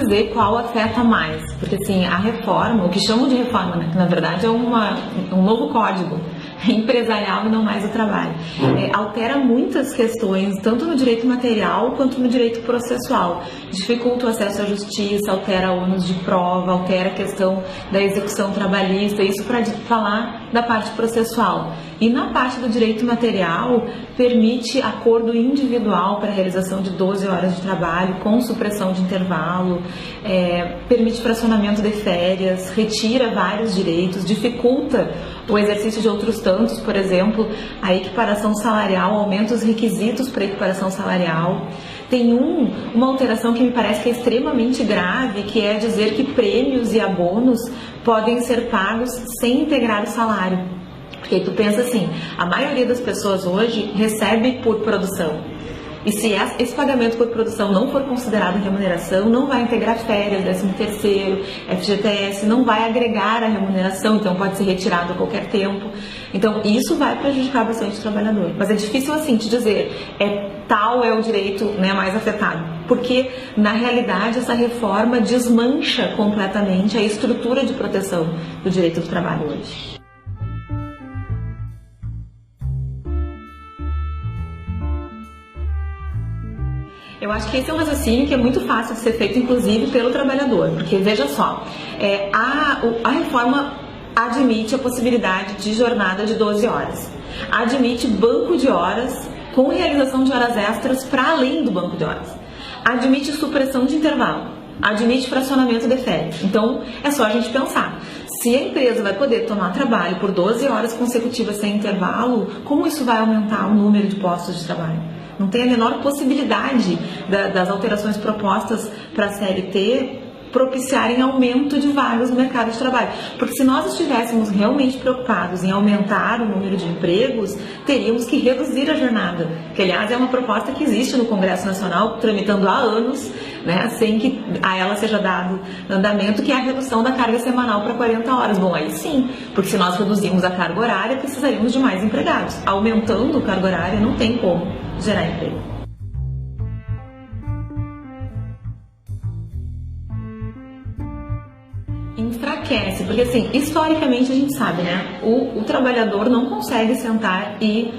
dizer qual afeta mais, porque assim, a reforma, o que chamam de reforma, né, que na verdade é um novo código empresarial e não mais o trabalho, altera muitas questões, tanto no direito material quanto no direito processual. Dificulta o acesso à justiça, altera ônus de prova, altera a questão da execução trabalhista, isso para falar da parte processual. E na parte do direito material, permite acordo individual para a realização de 12 horas de trabalho, com supressão de intervalo, permite fracionamento de férias, retira vários direitos, dificulta o exercício de outros tantos, por exemplo, a equiparação salarial, aumenta os requisitos para equiparação salarial. Tem uma alteração que me parece que é extremamente grave, que é dizer que prêmios e abonos podem ser pagos sem integrar o salário. Porque aí tu pensa assim, a maioria das pessoas hoje recebe por produção. E se esse pagamento por produção não for considerado remuneração, não vai integrar férias, 13º, FGTS, não vai agregar a remuneração, então pode ser retirado a qualquer tempo. Então isso vai prejudicar bastante o trabalhador. Mas é difícil assim te dizer, tal é o direito, né, mais afetado. Porque na realidade essa reforma desmancha completamente a estrutura de proteção do direito do trabalho hoje. Eu acho que esse é um raciocínio que é muito fácil de ser feito, inclusive, pelo trabalhador, porque, veja só, a reforma admite a possibilidade de jornada de 12 horas, admite banco de horas com realização de horas extras para além do banco de horas, admite supressão de intervalo, admite fracionamento de férias. Então, é só a gente pensar. Se a empresa vai poder tomar trabalho por 12 horas consecutivas sem intervalo, como isso vai aumentar o número de postos de trabalho? Não tem a menor possibilidade das alterações propostas para a CLT propiciarem aumento de vagas no mercado de trabalho. Porque se nós estivéssemos realmente preocupados em aumentar o número de empregos, teríamos que reduzir a jornada, que aliás é uma proposta que existe no Congresso Nacional, tramitando há anos, né, sem que a ela seja dado andamento, que é a redução da carga semanal para 40 horas. Bom, aí sim, porque se nós reduzirmos a carga horária, precisaríamos de mais empregados. Aumentando a carga horária não tem como gerar emprego. Enfraquece, porque assim, historicamente a gente sabe, né, o trabalhador não consegue sentar e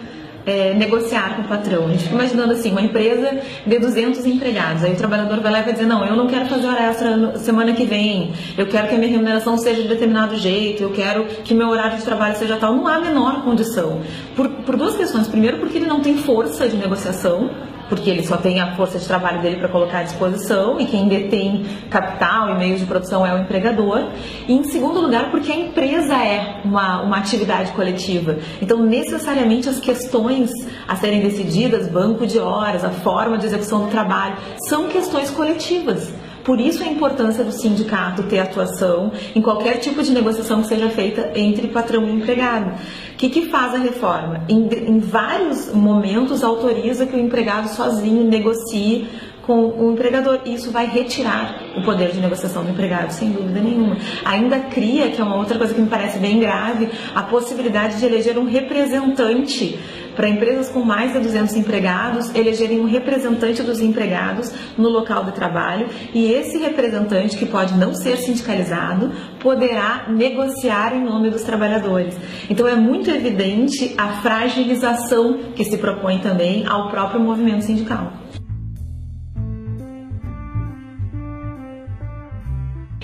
negociar com o patrão. A gente fica imaginando assim, uma empresa de 200 empregados, aí o trabalhador vai lá e vai dizer, não, eu não quero fazer hora extra semana que vem, eu quero que a minha remuneração seja de determinado jeito, eu quero que meu horário de trabalho seja tal. Não há a menor condição, por duas questões. Primeiro, porque ele não tem força de negociação, porque ele só tem a força de trabalho dele para colocar à disposição, e quem detém capital e meios de produção é o empregador. E em segundo lugar, porque a empresa é uma atividade coletiva. Então, necessariamente, as questões a serem decididas, banco de horas, a forma de execução do trabalho, são questões coletivas. Por isso a importância do sindicato ter atuação em qualquer tipo de negociação que seja feita entre patrão e empregado. O que faz a reforma? Em vários momentos autoriza que o empregado sozinho negocie com o empregador. Isso vai retirar o poder de negociação do empregado, sem dúvida nenhuma. Ainda cria, que é uma outra coisa que me parece bem grave, a possibilidade de eleger um representante para empresas com mais de 200 empregados, elegerem um representante dos empregados no local de trabalho, e esse representante, que pode não ser sindicalizado, poderá negociar em nome dos trabalhadores. Então é muito evidente a fragilização que se propõe também ao próprio movimento sindical.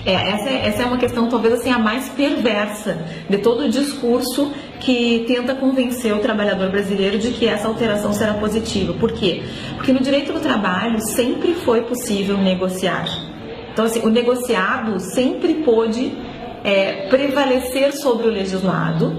Essa é uma questão talvez assim a mais perversa de todo o discurso que tenta convencer o trabalhador brasileiro de que essa alteração será positiva. Por quê? Porque no direito do trabalho sempre foi possível negociar. Então assim, o negociado sempre pôde prevalecer sobre o legislado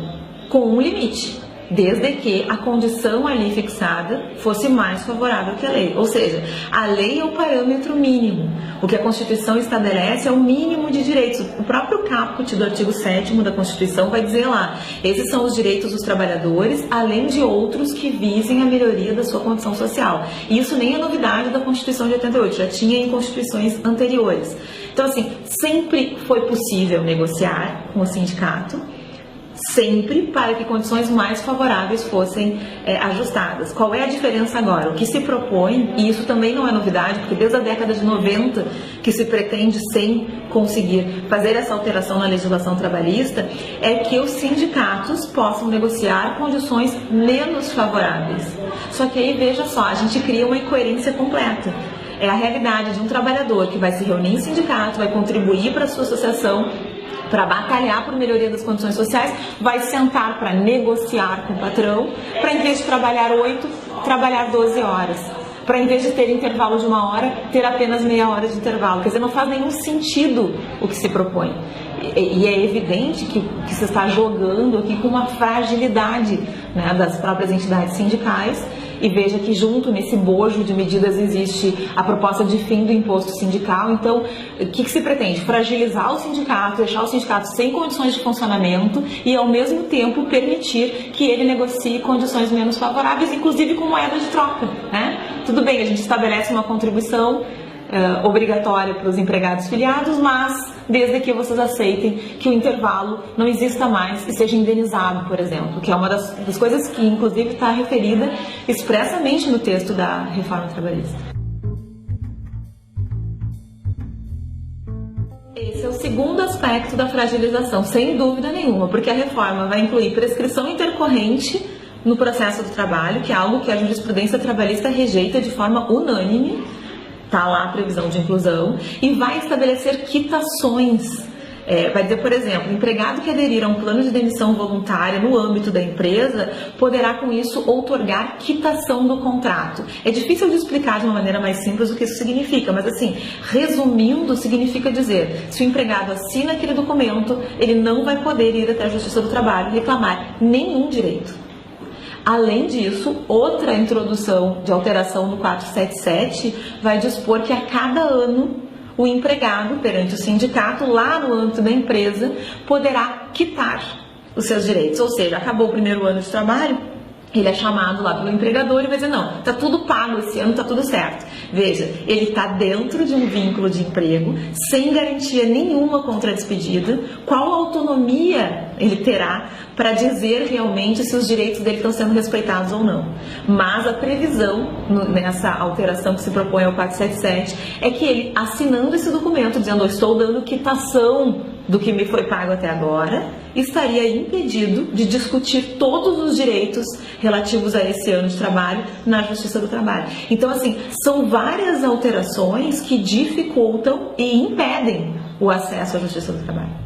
com um limite, desde que a condição ali fixada fosse mais favorável que a lei. Ou seja, a lei é o parâmetro mínimo. O que a Constituição estabelece é o mínimo de direitos. O próprio caput do artigo 7º da Constituição vai dizer lá, esses são os direitos dos trabalhadores, além de outros que visem a melhoria da sua condição social. E isso nem é novidade da Constituição de 88, já tinha em constituições anteriores. Então, assim, sempre foi possível negociar com o sindicato, sempre para que condições mais favoráveis fossem ajustadas. Qual é a diferença agora? O que se propõe, e isso também não é novidade, porque desde a década de 90 que se pretende, sem conseguir fazer essa alteração na legislação trabalhista, é que os sindicatos possam negociar condições menos favoráveis. Só que aí, veja só, a gente cria uma incoerência completa. É a realidade de um trabalhador que vai se reunir em sindicato, vai contribuir para a sua associação, para batalhar por melhoria das condições sociais, vai sentar para negociar com o patrão, para em vez de trabalhar 8, trabalhar 12 horas. Para em vez de ter intervalo de 1 hora, ter apenas meia hora de intervalo. Quer dizer, não faz nenhum sentido o que se propõe. E é evidente que se está jogando aqui com uma fragilidade, né, das próprias entidades sindicais. E veja que junto nesse bojo de medidas existe a proposta de fim do imposto sindical. Então, o que se pretende? Fragilizar o sindicato, deixar o sindicato sem condições de funcionamento e, ao mesmo tempo, permitir que ele negocie condições menos favoráveis, inclusive com moeda de troca, né? Tudo bem, a gente estabelece uma contribuição obrigatória para os empregados filiados, mas desde que vocês aceitem que o intervalo não exista mais e seja indenizado, por exemplo, que é uma das coisas que, inclusive, está referida expressamente no texto da reforma trabalhista. Esse é o segundo aspecto da fragilização, sem dúvida nenhuma, porque a reforma vai incluir prescrição intercorrente no processo do trabalho, que é algo que a jurisprudência trabalhista rejeita de forma unânime. Está lá a previsão de inclusão, e vai estabelecer quitações. Vai dizer, por exemplo, o empregado que aderir a um plano de demissão voluntária no âmbito da empresa poderá, com isso, outorgar quitação do contrato. É difícil de explicar de uma maneira mais simples o que isso significa, mas assim, resumindo, significa dizer, se o empregado assina aquele documento, ele não vai poder ir até a Justiça do Trabalho e reclamar nenhum direito. Além disso, outra introdução de alteração no 477 vai dispor que a cada ano o empregado, perante o sindicato, lá no âmbito da empresa, poderá quitar os seus direitos. Ou seja, acabou o primeiro ano de trabalho, ele é chamado lá pelo empregador e vai dizer, não, está tudo pago esse ano, está tudo certo. Veja, ele está dentro de um vínculo de emprego, sem garantia nenhuma contra a despedida. Qual autonomia ele terá para dizer realmente se os direitos dele estão sendo respeitados ou não? Mas a previsão nessa alteração que se propõe ao 477 é que ele, assinando esse documento, dizendo, eu estou dando quitação do que me foi pago até agora, estaria impedido de discutir todos os direitos relativos a esse ano de trabalho na Justiça do Trabalho. Então, assim, são várias alterações que dificultam e impedem o acesso à Justiça do Trabalho.